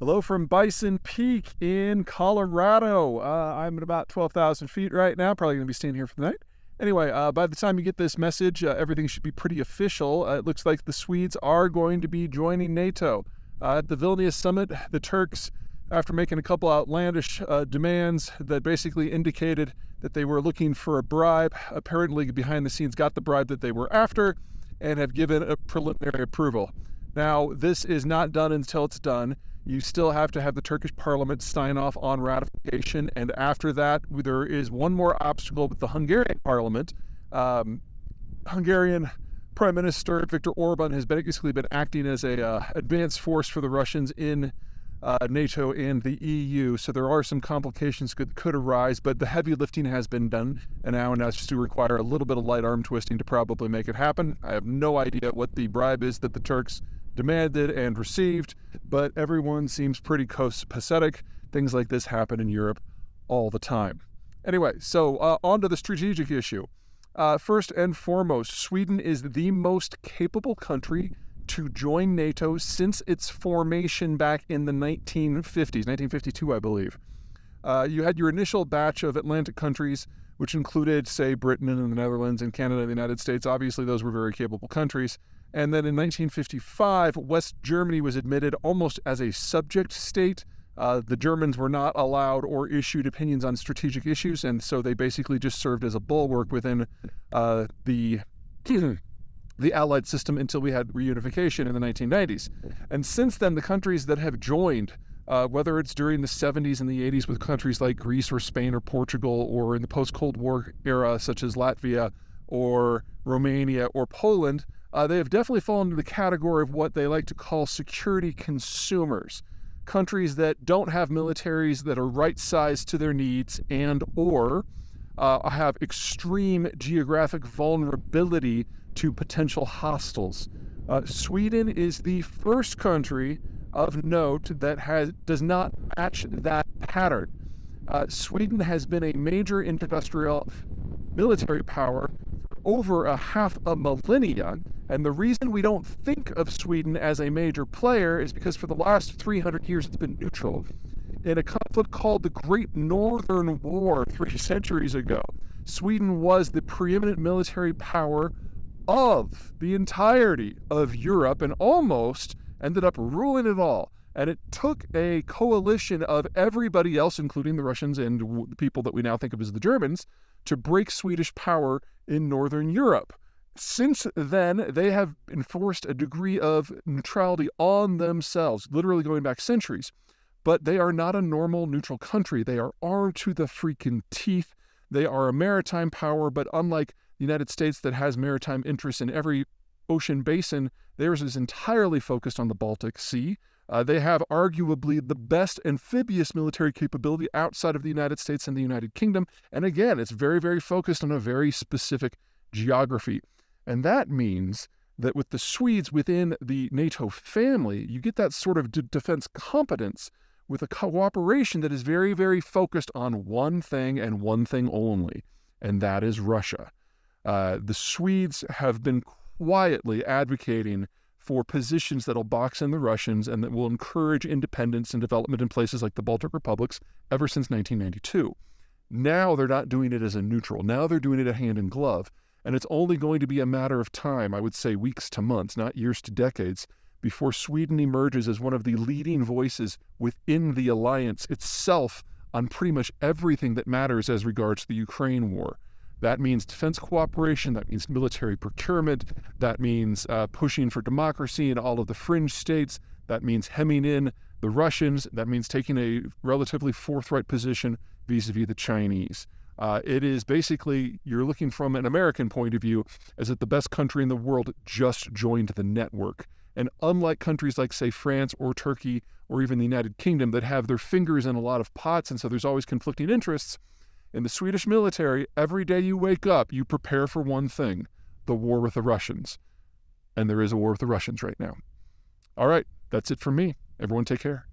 Hello from Bison Peak in Colorado. I'm at about 12,000 feet right now, probably going to be staying here for the night. Anyway, by the time you get this message, everything should be pretty official. It looks like the Swedes are going to be joining NATO. At the Vilnius summit, the Turks, after making a couple outlandish demands that basically indicated that they were looking for a bribe, apparently behind the scenes got the bribe that they were after and have given a preliminary approval. Now, this is not done until it's done. You still have to have the Turkish parliament sign off on ratification, and after that, there is one more obstacle with the Hungarian parliament. Hungarian Prime Minister Viktor Orban has basically been acting as a advanced force for the Russians in NATO and the EU, so there are some complications could arise, but the heavy lifting has been done, and now it's just to require a little bit of light arm twisting to probably make it happen. I have no idea what the bribe is that the Turks demanded and received, but everyone seems pretty copacetic. Things like this happen in Europe all the time. Anyway, so on to the strategic issue. First and foremost, Sweden is the most capable country to join NATO since its formation back in the 1950s, 1952, I believe. You had your initial batch of Atlantic countries, which included, say, Britain and the Netherlands and Canada and the United States. Obviously, those were very capable countries. And then in 1955, West Germany was admitted almost as a subject state. The Germans were not allowed or issued opinions on strategic issues, and so they basically just served as a bulwark within the Allied system until we had reunification in the 1990s. And since then, the countries that have joined, whether it's during the 70s and the 80s with countries like Greece or Spain or Portugal, or in the post-Cold War era such as Latvia or Romania or Poland, they have definitely fallen into the category of what they like to call security consumers. Countries that don't have militaries that are right-sized to their needs and or have extreme geographic vulnerability to potential hostiles. Sweden is the first country of note that does not match that pattern. Sweden has been a major industrial military power over a half a millennia, and the reason we don't think of Sweden as a major player is because for the last 300 years it's been neutral. In a conflict called the Great Northern War 3 centuries ago, Sweden was the preeminent military power of the entirety of Europe and almost ended up ruling it all. And it took a coalition of everybody else, including the Russians and the people that we now think of as the Germans, to break Swedish power in Northern Europe. Since then, they have enforced a degree of neutrality on themselves, literally going back centuries. But they are not a normal neutral country. They are armed to the freaking teeth. They are a maritime power, but unlike the United States that has maritime interests in every ocean basin, theirs is entirely focused on the Baltic Sea. They have arguably the best amphibious military capability outside of the United States and the United Kingdom. And again, it's very, very focused on a very specific geography. And that means that with the Swedes within the NATO family, you get that sort of defense competence with a cooperation that is very, very focused on one thing and one thing only, and that is Russia. The Swedes have been quietly advocating for positions that'll box in the Russians and that will encourage independence and development in places like the Baltic republics ever since 1992. Now they're not doing it as a neutral. Now they're doing it a hand in glove. And it's only going to be a matter of time, I would say weeks to months, not years to decades, before Sweden emerges as one of the leading voices within the alliance itself on pretty much everything that matters as regards the Ukraine war. That means defense cooperation, that means military procurement, that means pushing for democracy in all of the fringe states, that means hemming in the Russians, that means taking a relatively forthright position vis-a-vis the Chinese. It is basically, you're looking from an American point of view, as if the best country in the world just joined the network. And unlike countries like, say, France or Turkey or even the United Kingdom that have their fingers in a lot of pots, and so there's always conflicting interests, in the Swedish military, every day you wake up, you prepare for one thing, the war with the Russians. And there is a war with the Russians right now. All right, that's it for me. Everyone take care.